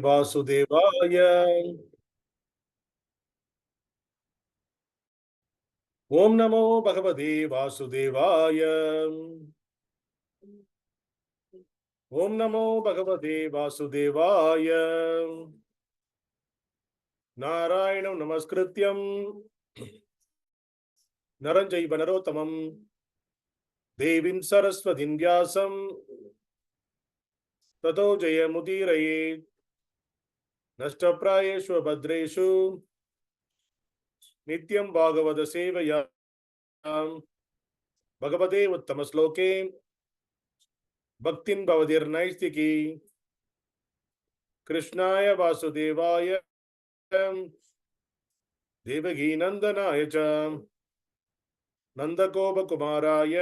वासुदेवाय ओम नमो भगवते वासुदेवाय ओम नमो भगवते वासुदेवाय नारायणं नमस्कृत्यं नरं चैव नरोत्तमं देवीं सरस्वतीं व्यासं ततो जयमुदीरये नष्टप्रायेषु भद्रेषु नित्यं भागवत सेवया भगवते उत्तम श्लोके भक्तिं भवतिर्नैस्तिकी कृष्णाय वासुदेवाय देवकी नंदनाय च नंदगोपकुमाराय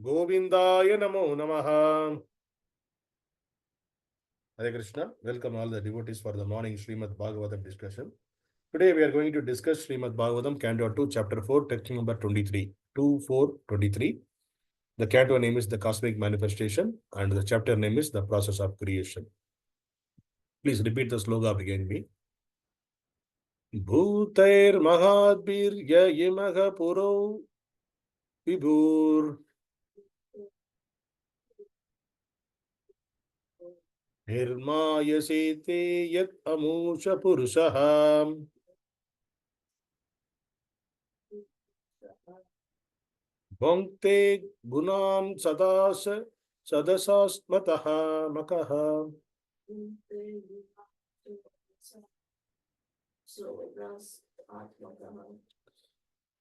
गोविंदाय नमो नमः. Hare Krishna. Welcome all the devotees for the morning Srimad Bhagavatam discussion. Today we are going to discuss Srimad Bhagavatam, Canto 2, Chapter 4, text number 23. 2-4-23. The canto name is The Cosmic Manifestation and the chapter name is The Process of Creation. Please repeat the sloga behind me. bhūtair mahadbhir imāḥ puro vibhur nirmāya śete yat amūṣu puraḥ bhūṅkte guṇān ṣoḍaśa-ātmakaḥ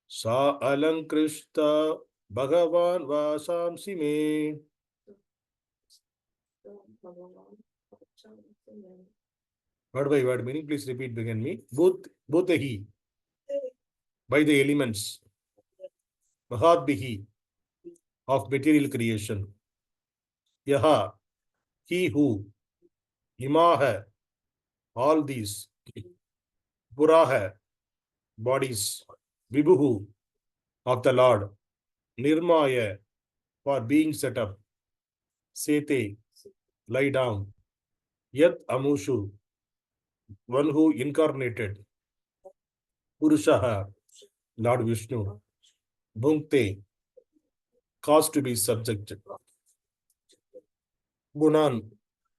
sa alaṅkṛṣīṣṭa bhagavān vacāṁsi me. Word by word meaning, please repeat behind me. Bhūtaih, by the elements. Mahadbhiḥ, of material creation. Yaha, he who. imāḥ, all these. puraḥ, bodies. vibhuḥ, of the Lord. nirmāya, for being set up. śete, lie down. yat amūṣu, one who incarnated. puruṣaḥ, Lord Viṣṇu. bhuṅkte, caused to be subjected. guṇān,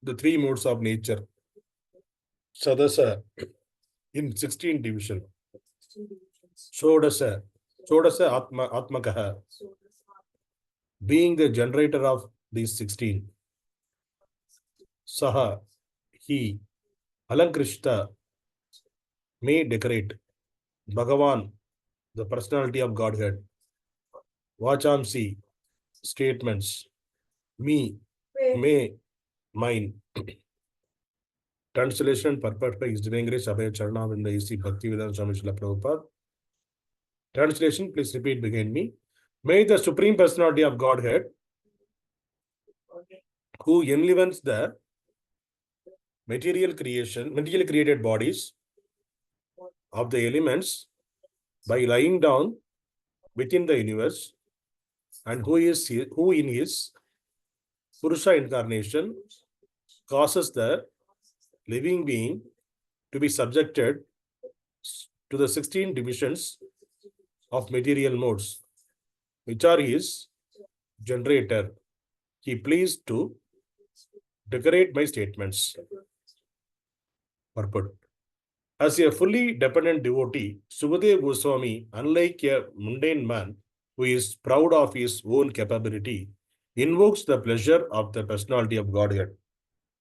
the three modes of nature. ṣoḍaśa, in 16 division. ṣoḍaśa-ātmakaḥ, being the generator of these 16. Saha, he. alaṅkṛṣīṣṭa, may decorate. bhagavān, the personality of Godhead. vacāṁsi, statements. Me, may, mine. Translation purport by His Divine Grace Abhay Charanavinda A.C. Bhaktivedanta Swami Srila Prabhupada. Translation, please repeat behind me. May the Supreme Personality of Godhead, who enlivens the material created bodies of the elements by lying down within the universe, and who in his puruṣa incarnation causes the living being to be subjected to the 16 divisions of material modes, which are his generator. He pleased to decorate my statements. Purport. As a fully dependent devotee, Sukadeva Goswami, unlike a mundane man who is proud of his own capability, invokes the pleasure of the personality of Godhead,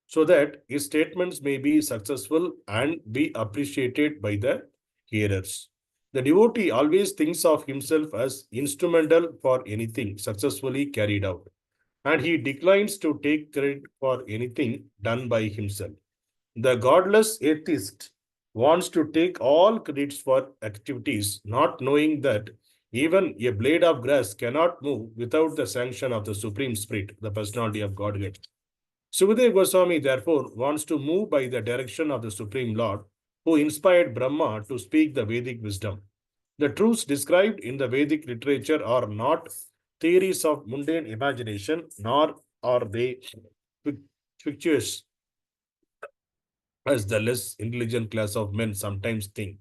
so that his statements may be successful and be appreciated by the hearers. The devotee always thinks of himself as instrumental for anything successfully carried out, and he declines to take credit for anything done by himself. The godless atheist wants to take all credits for activities, not knowing that even a blade of grass cannot move without the sanction of the Supreme Spirit, the personality of Godhead. Sukadeva Goswami therefore wants to move by the direction of the Supreme Lord, who inspired Brahma to speak the Vedic wisdom. The truths described in the Vedic literature are not theories of mundane imagination, nor are they fictitious as the less intelligent class of men sometimes think.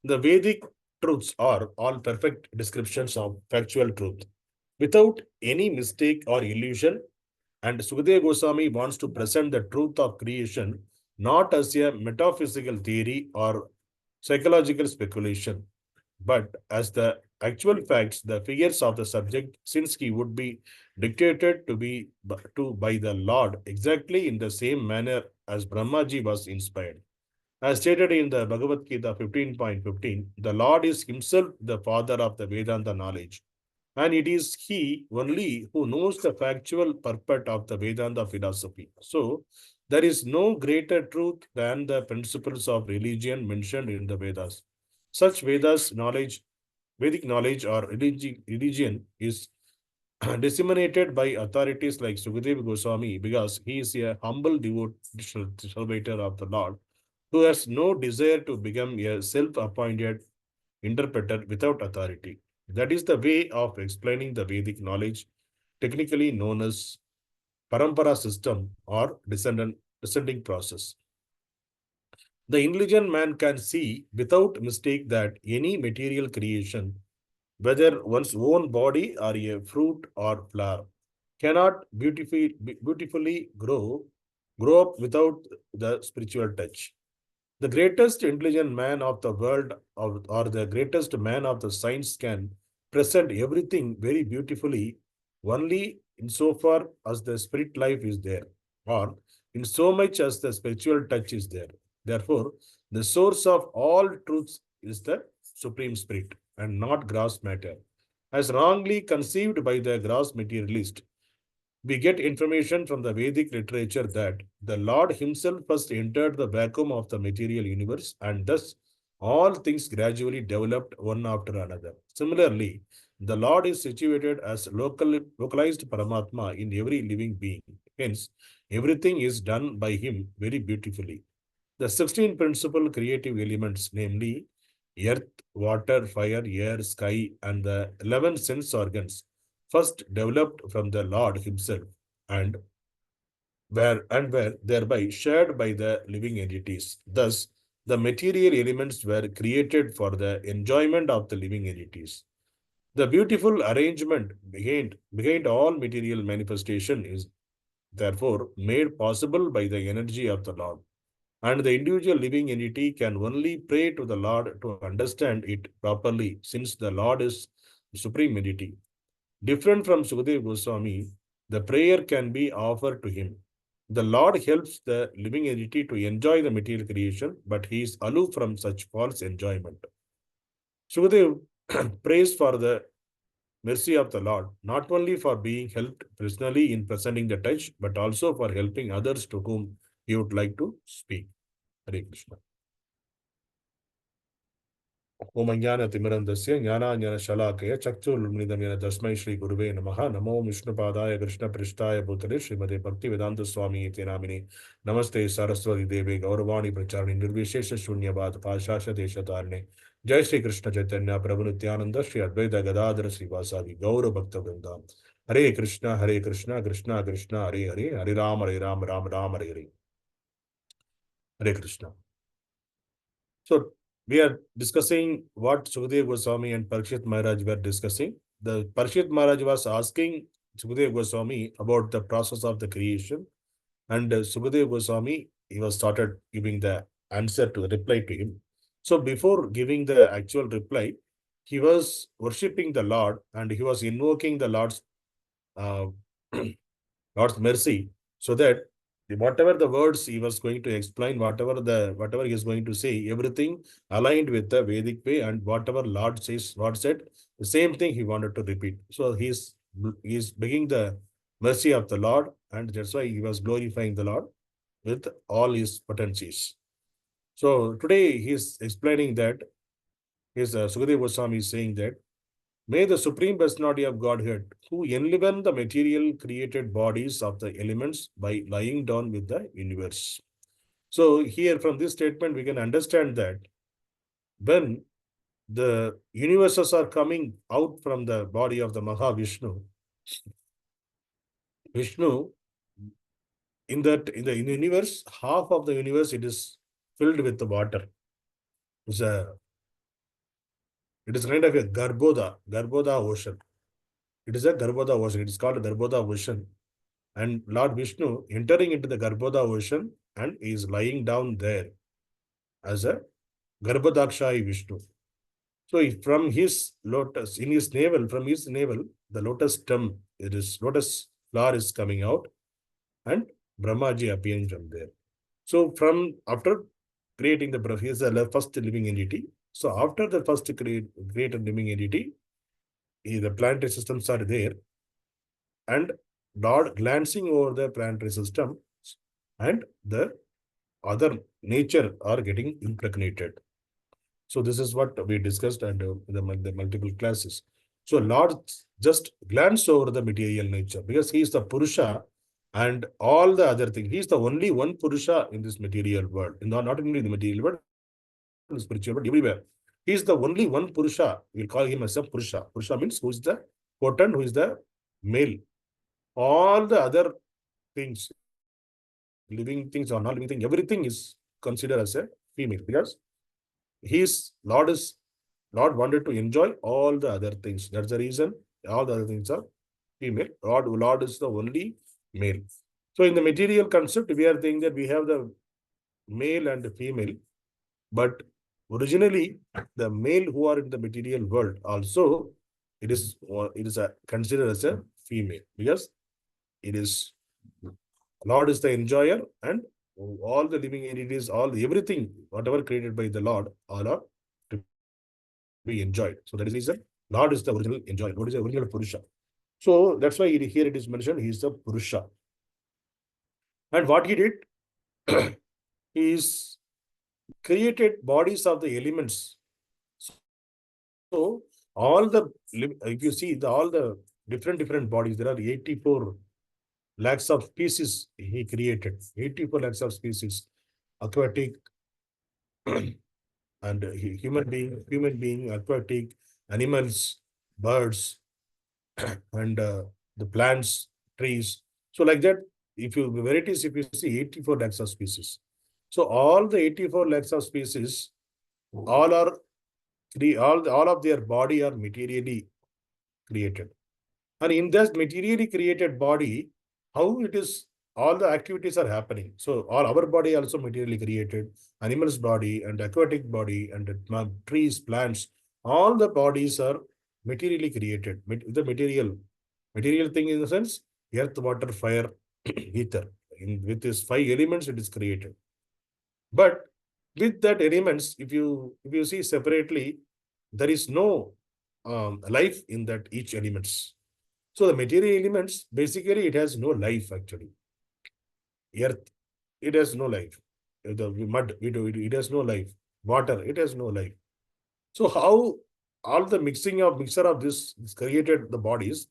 The Vedic truths are all perfect descriptions of factual truth, without any mistake or illusion. And Sukadeva Goswami wants to present the truth of creation not as a metaphysical theory or psychological speculation, but as the actual facts, the figures of the subject, since he would be dictated to by the Lord exactly in the same manner as Brahmaji was inspired. As stated in the Bhagavad Gita 15.15, the Lord is himself the father of the Vedanta knowledge, and it is he only who knows the factual purport of the Vedanta philosophy. So, there is no greater truth than the principles of religion mentioned in the Vedas. Such Vedic knowledge or religion is disseminated by authorities like Sukadeva Goswami because he is a humble devotional servitor of the Lord who has no desire to become a self-appointed interpreter without authority. That is the way of explaining the Vedic knowledge, technically known as parampara system or descending process. The intelligent man can see without mistake that any material creation, whether one's own body or a fruit or flower, cannot beautifully grow up without the spiritual touch. The greatest intelligent man of the world or the greatest man of the science can present everything very beautifully only insofar as the spirit life is there, or in so much as the spiritual touch is there. Therefore, the source of all truths is the Supreme Spirit and not gross matter. As wrongly conceived by the gross materialist, we get information from the Vedic literature that the Lord himself first entered the vacuum of the material universe and thus all things gradually developed one after another. Similarly, the Lord is situated as localized Paramatma in every living being. Hence, everything is done by him very beautifully. The 16 principal creative elements, namely earth, water, fire, air, sky, and the 11 sense organs, first developed from the Lord himself and were thereby shared by the living entities. Thus, the material elements were created for the enjoyment of the living entities. The beautiful arrangement behind all material manifestation is therefore made possible by the energy of the Lord. And the individual living entity can only pray to the Lord to understand it properly, since the Lord is the supreme entity. Different from Sukadeva Goswami, the prayer can be offered to him. The Lord helps the living entity to enjoy the material creation, but he is aloof from such false enjoyment. Sukadeva prays for the mercy of the Lord, not only for being helped personally in presenting the touch, but also for helping others to whom he would like to speak. Hare Krishna. ओम अज्ञानतिमिरन्दस्य ज्ञानाञ्जनशलाकया चक्षुरुन्मिलितं येन तस्मै श्रीगुरुवे नमः। नमो विष्णुपादाय कृष्णपृष्ठाय भूतले श्रीमते भक्तिवेदान्तस्वामी इति नामिने। नमस्ते सरस्वती देवे गौरवाणी प्रचारिणे निर्विशेष शून्यवाद पाशाशदेशतारिणे। जय श्री कृष्ण चैतन्य प्रभु नित्यानंद श्री अद्वैत गदाधर श्रीवासादि गौर भक्त वृंदा। हरे कृष्ण कृष्ण कृष्ण हरे हरे, हरे राम राम राम हरे हरे। हरे Krishna. So we are discussing what Sukadeva Goswami and Parikshit Maharaj were discussing. The Parikshit Maharaj was asking Sukadeva Goswami about the process of the creation, and Sukadeva Goswami he was started giving the answer to the reply to him. So before giving the actual reply, he was worshipping the Lord and he was invoking the uh, Lord's mercy, so that whatever the words he was going to explain, whatever he is going to say, everything aligned with the Vedic way, and whatever Lord said, the same thing he wanted to repeat. So he's begging the mercy of the Lord, and that's why he was glorifying the Lord with all his potencies. So today he is explaining that his Sukadeva Goswami is saying that may the Supreme Personality of Godhead, who enliven the material created bodies of the elements by lying down with the universe. So here from this statement, we can understand that when the universes are coming out from the body of the Vishnu in the universe, half of the universe, it is filled with the water. It's it is kind of a Garbhoda ocean. It is a Garbhoda ocean. It is called Garbhoda ocean. And Lord Viṣṇu entering into the Garbhoda ocean and is lying down there as a Garbhodakshayi Viṣṇu. So from his lotus, in his navel, from his navel, the lotus stem, it is lotus flower is coming out, and Brahmaji appearing from there. So from after creating the Brahma, he is the first living entity. So after the first created living entity, the planetary systems are there, and Lord glancing over the planetary system, and the other nature are getting impregnated. So this is what we discussed and the multiple classes. So Lord just glance over the material nature because he is the purusha and all the other things. He is the only one purusha in this material world, not only in the material world, in the spiritual world, everywhere. He is the only one purusha. We'll call him as a purusha. Purusha means who is the potent, who is the male. All the other things, living things or non-living things, everything is considered as a female because Lord wanted to enjoy all the other things. That's the reason all the other things are female. Lord is the only male. So in the material concept, we are saying that we have the male and the female, but originally the male who are in the material world also it is considered as a female because it is Lord is the enjoyer and all the living entities, everything, whatever created by the Lord, all are to be enjoyed. So that is the reason Lord is the original enjoyer. Lord is the original purusha. So that's why here it is mentioned he is the purusha. And what he did, he is created bodies of the elements. So all the, if you see all the different bodies, there are 84 lakhs of species he created. 84 lakhs of species, aquatic and human being, aquatic, animals, birds, and the plants, trees. So like that, if you see 84 lakhs of species. So all the 84 lakhs of species, all of their body are materially created. And in this materially created body, how it is, all the activities are happening. So all our body also materially created, animals body and aquatic body and trees, plants, all the bodies are materially created. The material thing in the sense, earth, water, fire, ether. With these 5 elements, it is created. But with that elements, if you see separately, there is no life in that each elements. So the material elements, basically, it has no life actually. Earth, it has no life. The mud, it has no life. Water, it has no life. So how all the mixture of this is created the bodies.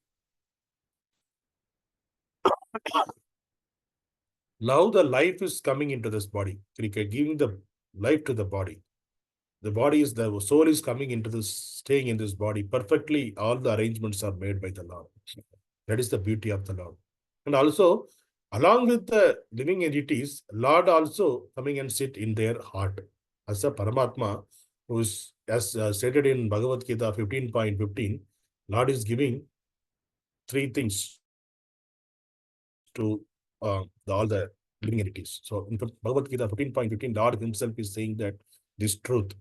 Now the life is coming into this body, giving the life to the body. The soul is coming into this, staying in this body perfectly. All the arrangements are made by the Lord. That is the beauty of the Lord. And also, along with the living entities, Lord also coming and sit in their heart. As a Paramatma, who is, as stated in Bhagavad Gita 15.15, Lord is giving 3 things to all the living entities. So in Bhagavad Gita 15.15, Lord himself is saying that this truth,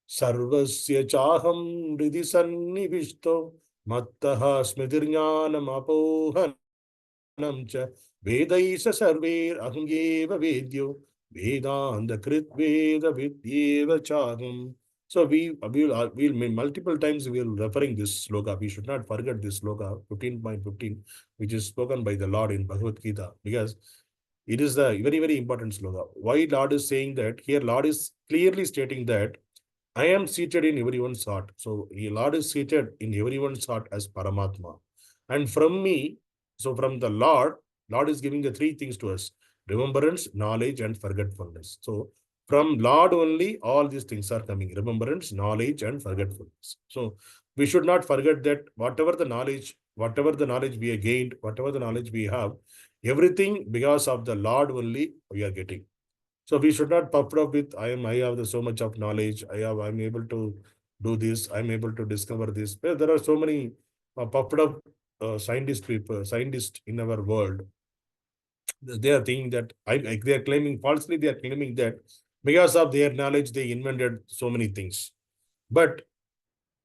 Sarvasya chaham hridi sannivishto mattaha smidirjnanam apohanam cha vedaisa sarver ahangeva vedyo vedanta krit veda vidyeva chaham. So we'll multiple times we'll referring this sloka. We should not forget this sloka 15.15, which is spoken by the Lord in Bhagavad Gita, because it is the very important sloka. Why Lord is saying that? Here Lord is clearly stating that I am seated in everyone's heart. So the Lord is seated in everyone's heart as Paramatma. And from me, so from the Lord is giving the 3 things to us: remembrance, knowledge, and forgetfulness. So from Lord only, all these things are coming: remembrance, knowledge, and forgetfulness. So we should not forget that whatever the knowledge whatever the knowledge we have gained, whatever the knowledge we have, everything because of the Lord only we are getting. So we should not puff up with I have so much of knowledge. I'm able to do this. I'm able to discover this. Well, there are so many puffed up scientists in our world. They are thinking that they are claiming falsely. They are claiming that because of their knowledge they invented so many things. But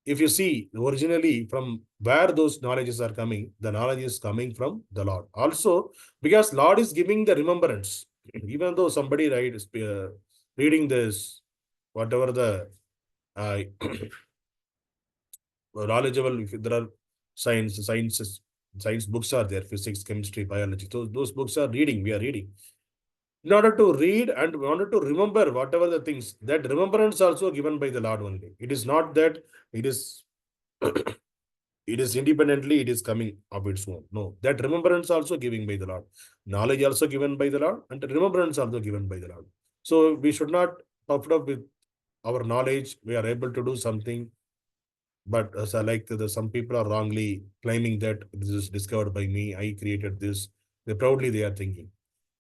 if you see originally from where those knowledges are coming, the knowledge is coming from the Lord. Also, because Lord is giving the remembrance. Even though somebody reading this, whatever the uh, knowledgeable, if there are science books are there, physics, chemistry, biology. Those books are reading, we are reading. In order to read and in order to remember whatever the things, that remembrance also given by the Lord only. It is not that it is it is independently, it is coming of its own. No, that remembrance also given by the Lord. Knowledge also given by the Lord, and remembrance also given by the Lord. So we should not puffed up with our knowledge. We are able to do something, but as I like some people are wrongly claiming that this is discovered by me. I created this. They are thinking.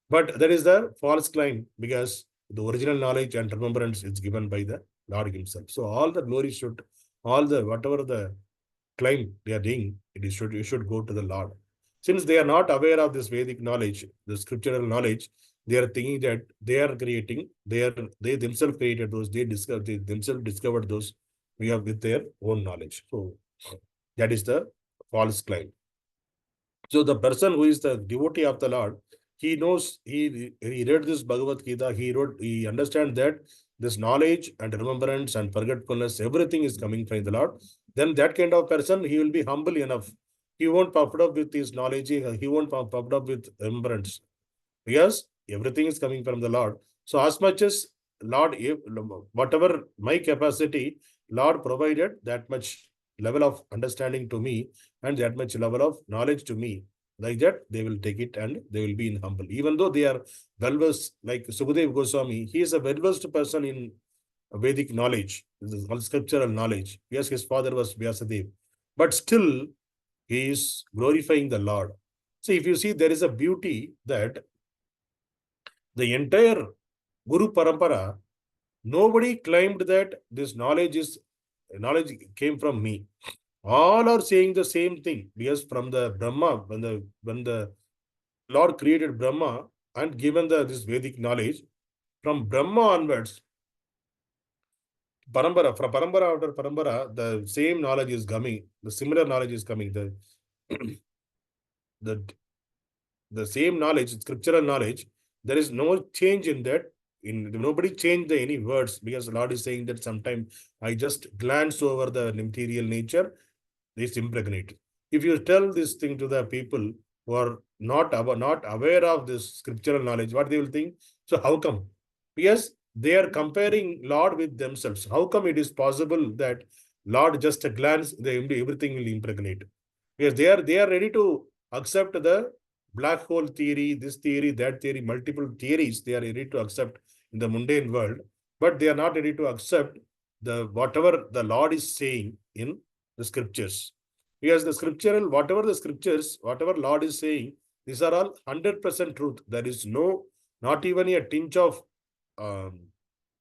But that is the false claim because the original knowledge and remembrance is given by the Lord Himself. So all the glory should, all the whatever the claim they are doing, you should go to the Lord. Since they are not aware of this Vedic knowledge, the scriptural knowledge, they are thinking that they are creating, they themselves created those, they themselves discovered those we have with their own knowledge. So that is the false claim. So the person who is the devotee of the Lord, he knows, he read this Bhagavad Gita, he understands that this knowledge and remembrance and forgetfulness, everything is coming from the Lord. Then that kind of person, he will be humble enough. He won't puffed up with his knowledge, he won't puffed up with remembrance. Because everything is coming from the Lord. So as much as Lord, whatever my capacity, Lord provided that much level of understanding to me and that much level of knowledge to me. Like that, they will take it and they will be in humble. Even though they are well-versed, like Sukadeva Goswami, he is a well-versed person in Vedic knowledge, scriptural knowledge. Yes, his father was Vyasadeva. But still, he is glorifying the Lord. So if you see, there is a beauty that the entire Guru Parampara, nobody claimed that this knowledge came from me. All are saying the same thing because from the Brahma, when the Lord created Brahma and given this Vedic knowledge, from Brahma onwards, from Parampara after Parampara, the same knowledge is coming, the similar knowledge is coming. The the same knowledge, scriptural knowledge, there is no change in that. Nobody changed any words because the Lord is saying that sometime I just glance over the material nature, it's impregnated. If you tell this thing to the people who are not aware of this scriptural knowledge, what they will think? So how come? Because they are comparing Lord with themselves. How come it is possible that Lord just a glance, everything will impregnate? Because they are ready to accept the black hole theory, this theory, that theory, multiple theories they are ready to accept in the mundane world, but they are not ready to accept the whatever the Lord is saying in the scriptures. Because whatever the scriptures, whatever Lord is saying, these are all 100% truth. There is not even a tinge of um,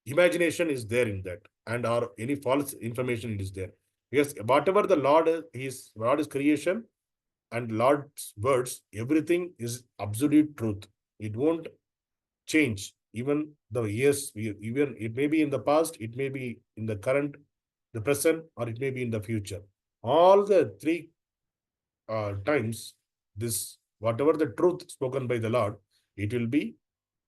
imagination is there in that, and or any false information is there. Yes, whatever the Lord is creation and Lord's words, everything is absolute truth. It won't change. Even the years, even it may be in the past, it may be in the current, the present, or it may be in the future. All the three times, this whatever the truth spoken by the Lord, it will be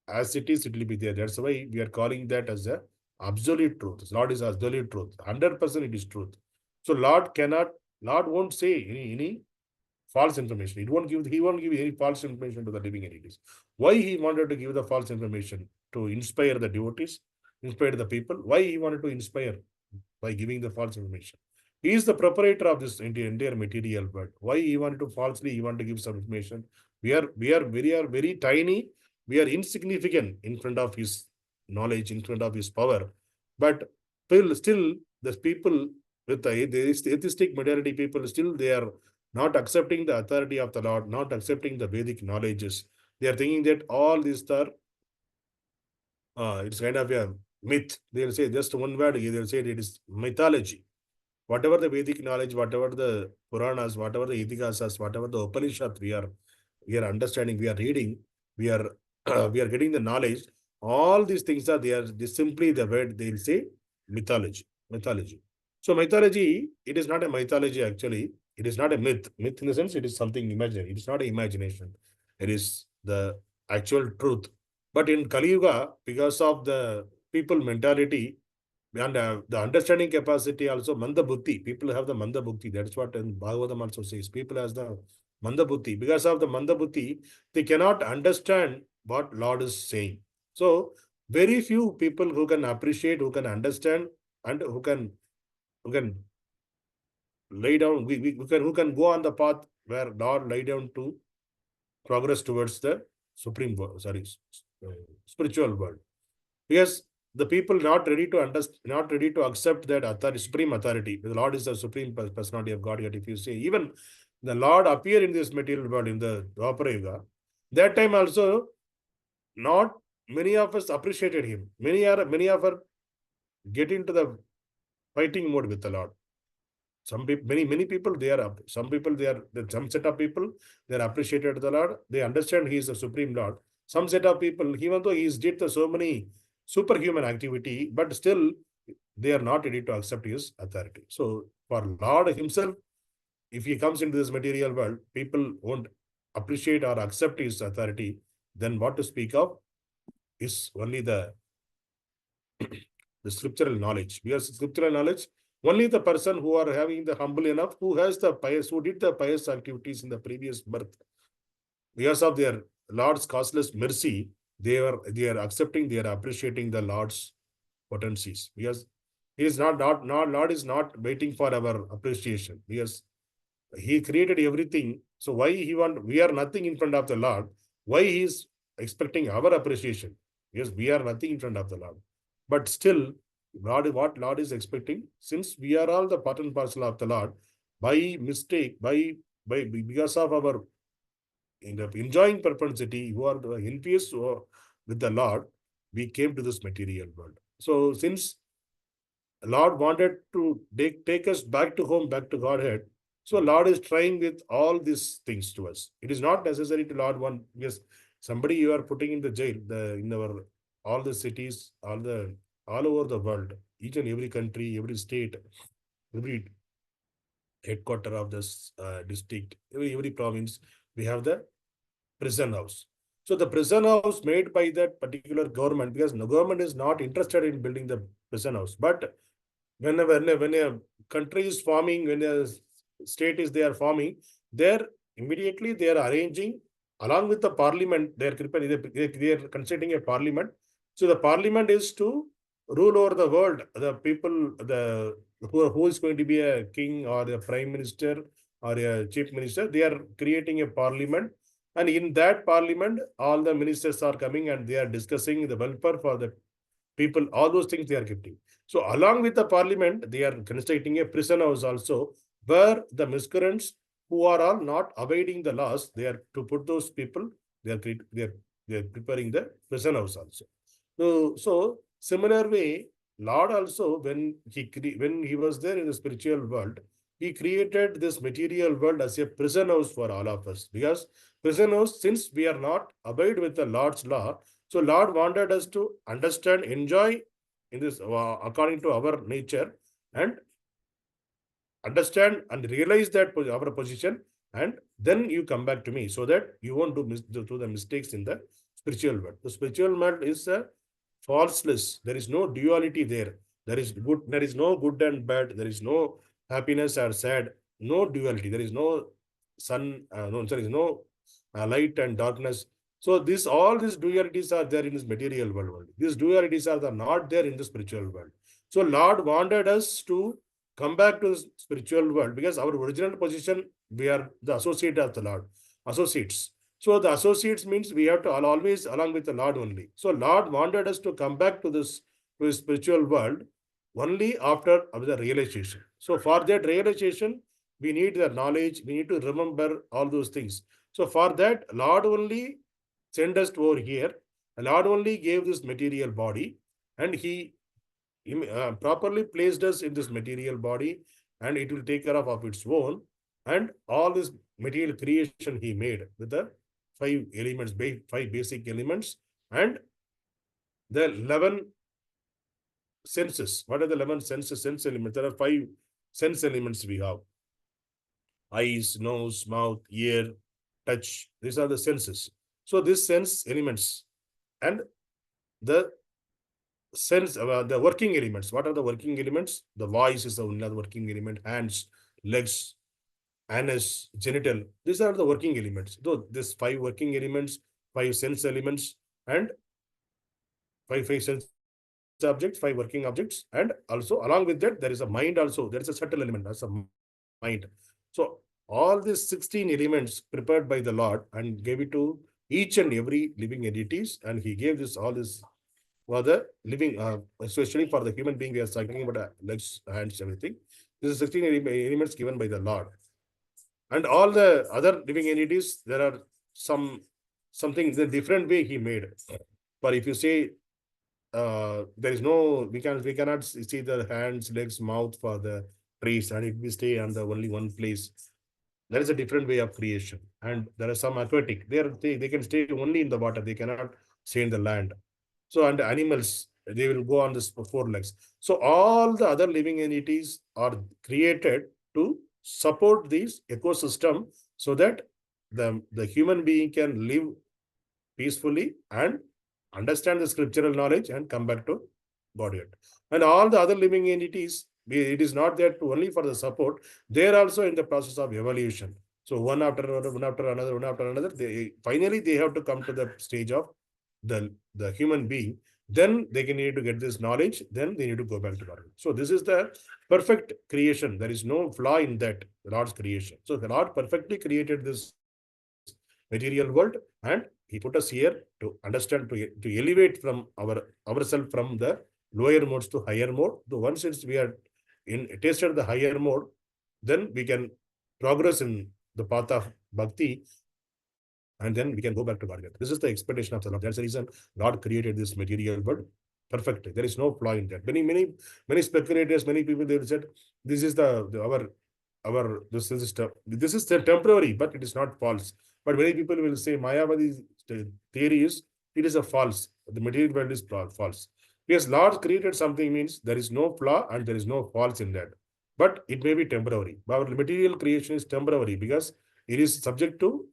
as it is, it will be there. That's why we are calling that as a absolute truth. Lord is absolute truth. 100% it is truth. So Lord won't say any false information. He won't give any false information to the living entities. Why he wanted to give the false information? To inspire the devotees, inspire the people. Why he wanted to inspire? By giving the false information. He is the proprietor of this entire material world. Why he wanted to give some information? We are very tiny. We are insignificant in front of his knowledge, in front of his power. But still the people with the atheistic majority people, still they are not accepting the authority of the Lord, not accepting the Vedic knowledges. They are thinking that all these are, it's kind of a myth. They'll say just one word, they'll say it is mythology. Whatever the Vedic knowledge, whatever the Puranas, whatever the Itihasas, whatever the Upanishads we are understanding, we are reading, we are we are getting the knowledge. All these things are there. This simply the word they'll say mythology. Mythology. So mythology, it is not a mythology actually. It is not a myth. Myth in the sense it is something imaginary. It is not an imagination. It is the actual truth. But in Kali Yuga, because of the people mentality, and the understanding capacity also, manda buddhi, people have the manda buddhi. That's what in Bhagavatam also says. People has the manda buddhi. Because of the manda buddhi, they cannot understand what Lord is saying. So very few people who can appreciate, who can understand, and who can lay down, who can go on the path where Lord lay down to progress towards the supreme world, spiritual world. Because the people not ready to understand, not ready to accept that authority, supreme authority. The Lord is the supreme personality of Godhead. If you say, even the Lord appear in this material world in the Dwapara Yuga, that time also, not many of us appreciated him. Many of us get into the fighting mode with the Lord. Some people, many people, they are up. Some people, some set of people, they are appreciated the Lord. They understand he is the supreme Lord. Some set of people, even though he did so many superhuman activity, but still they are not ready to accept his authority. So for Lord himself, if he comes into this material world, people won't appreciate or accept his authority. Then what to speak of is only the scriptural knowledge. Because scriptural knowledge, only the person who are having the humble enough, who has the pious, who did the pious activities in the previous birth, because of their Lord's causeless mercy, they are accepting, they are appreciating the Lord's potencies. Because he is not Lord is not waiting for our appreciation. Because he created everything. So why we are nothing in front of the Lord. Why he is expecting our appreciation? Because we are nothing in front of the Lord. But still, what Lord is expecting, since we are all the part and parcel of the Lord, by mistake, because of our enjoying propensity, who are envious with the Lord, we came to this material world. So since Lord wanted to take us back to home, back to Godhead, so Lord is trying with all these things to us. It is not necessary to Lord want, because somebody you are putting in the jail, in our all the cities, all over the world, each and every country, every state, every headquarter of this district, every province, we have the prison house. So the prison house made by that particular government, because the government is not interested in building the prison house. But when a country is forming, when a state is there forming, there immediately they are arranging along with the parliament. They are considering a parliament. So the parliament is to rule over the world. The people, who is going to be a king or a prime minister or a chief minister, they are creating a parliament. And in that parliament, all the ministers are coming and they are discussing the welfare for the people. All those things they are getting. So along with the parliament, they are constructing a prison house also, where the miscreants who are all not abiding the laws, they are to put those people, they are preparing the prison house also. So similar way, Lord also, when he was there in the spiritual world, he created this material world as a prison house for all of us. Because prison house, since we are not abide with the Lord's law, so Lord wanted us to understand, enjoy in this according to our nature, and understand and realize that our position, and then you come back to me, so that you won't do the mistakes in the spiritual world. The spiritual world is a falseless. There is no duality there. There is no good and bad. There is no happiness or sad. No duality. There is no sun. There is no light and darkness. So all these dualities are there in this material world. These dualities are not there in the spiritual world. So Lord wanted us to come back to the spiritual world, because our original position, we are the associate of the Lord. Associates. So the associates means we have to always along with the Lord only. So Lord wanted us to come back to this spiritual world only after the realization. So for that realization, we need the knowledge, we need to remember all those things. So for that, Lord only sent us over here. Lord only gave this material body, and he properly placed us in this material body, and it will take care of its own. And all this material creation he made with the five elements, five basic elements, and the 11 senses. What are the 11 senses? Sense elements. There are five sense elements we have: eyes, nose, mouth, ear, touch. These are the senses. So these sense elements and the the working elements. What are the working elements? The voice is the another working element. Hands, legs, anus, genital. These are the working elements. So these five working elements, five sense elements, and five sense objects, five working objects, and also along with that there is a mind also. There is a subtle element. That's a mind. So all these 16 elements prepared by the Lord and gave it to each and every living entities, and he gave this all this for the living, especially for the human being. We are talking about legs, hands, everything. This is 16 elements given by the Lord. And all the other living entities, there are something the different way he made. But if you say there is no, we cannot see the hands, legs, mouth for the trees, and if we stay on the only one place, there is a different way of creation. And there are some aquatic. They can stay only in the water. They cannot stay in the land. So, and animals, they will go on this four legs. So all the other living entities are created to support this ecosystem so that the human being can live peacefully and understand the scriptural knowledge and come back to Godhead. And all the other living entities, it is not there only for the support. They are also in the process of evolution. So one after another, one after another, one after another, finally they have to come to the stage of the human being. Then they can need to get this knowledge. Then they need to go back to God. So this is the perfect creation. There is no flaw in that Lord's creation. So the Lord perfectly created this material world, and he put us here to understand, to elevate from ourselves from the lower modes to higher mode. So once we are tasted the higher mode, then we can progress in the path of bhakti, and then we can go back to Godhead. This is the expectation of the Lord. That's the reason God created this material world perfectly. There is no flaw in that. Many speculators, many people, they said this is this is the temporary, but it is not false. But many people will say Mayavadi's theory is it is a false. The material world is false. Because Lord created something means there is no flaw and there is no false in that. But it may be temporary. Our material creation is temporary because it is subject to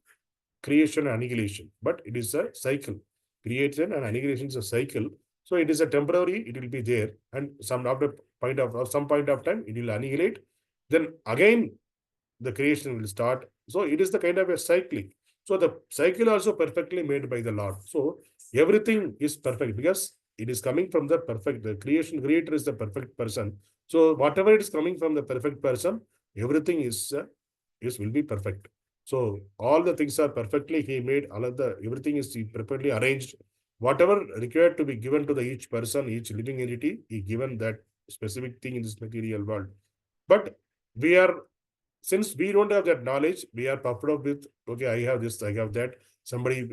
creation and annihilation. But it is a cycle. Creation and annihilation is a cycle. So it is a temporary, it will be there. And some point of time, it will annihilate. Then again, the creation will start. So it is the kind of a cyclic. So the cycle also perfectly made by the Lord. So everything is perfect because it is coming from the perfect. The creator is the perfect person. So whatever it is coming from the perfect person, everything will be perfect. So all the things are perfectly he made. Everything is perfectly arranged. Whatever required to be given to each person, each living entity, he given that specific thing in this material world. But since we don't have that knowledge, we are puffed up with, okay, I have this, I have that. Somebody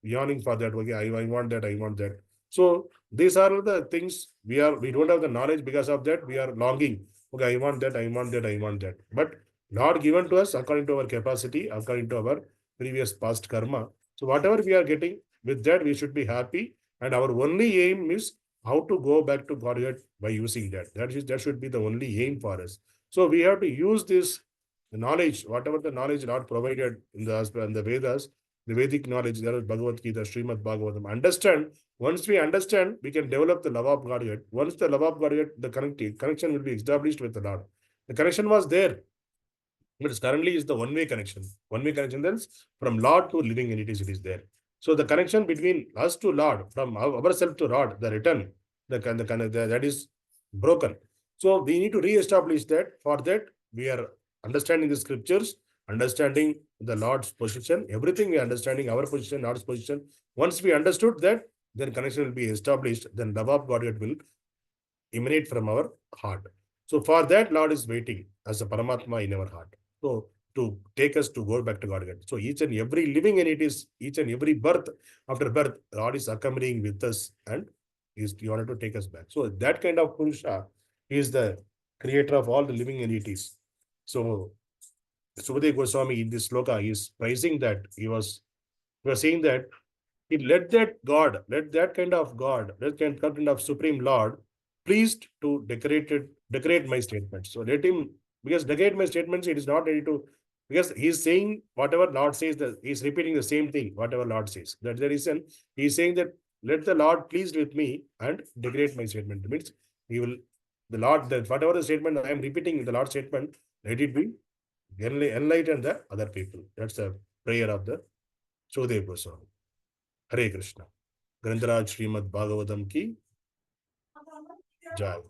yearning for that, okay, I want that, I want that. So these are the things we don't have the knowledge. Because of that, we are longing. Okay, I want that, I want that, I want that. But not given to us according to our capacity, according to our previous past karma. So whatever we are getting, with that we should be happy. And our only aim is how to go back to Godhead by using that. That should be the only aim for us. So we have to use this knowledge, whatever the knowledge Lord provided in the Vedas, the Vedic knowledge, there is Bhagavad Gita, Srimad Bhagavatam. Understand. Once we understand, we can develop the love of Godhead. Once the love of Godhead, the connection will be established with the Lord. The connection was there, but currently is the one-way connection. One-way connection, then from Lord to living entities, it is there. So the connection between us to Lord, from ourselves to Lord, the return, that is broken. So we need to re-establish that. For that, we are understanding the scriptures, understanding the Lord's position, everything we are understanding, our position, Lord's position. Once we understood that, then connection will be established, then love of Godhead will emanate from our heart. So for that, Lord is waiting as a Paramatma in our heart. So to take us to go back to Godhead. So each and every living entities, each and every birth after birth, Lord is accompanying with us and he wanted to take us back. So that kind of Purusha is the creator of all the living entities. So Sukadeva Goswami in this sloka is praising that he was saying that let that God, let that kind of God, that kind of Supreme Lord, pleased to decorate my statements. So let him, because decorate my statements, it is not ready to, because he's saying whatever Lord says, that he's repeating the same thing, whatever Lord says. That's the reason he's saying that let the Lord pleased with me and decorate my statement. It means he will, the Lord, that whatever the statement I am repeating, the Lord's statement, let it be enlighten the other people. That's the prayer of the Sukadeva Goswami. हरे कृष्णा। ग्रंथराज श्रीमद् भागवतम की जय।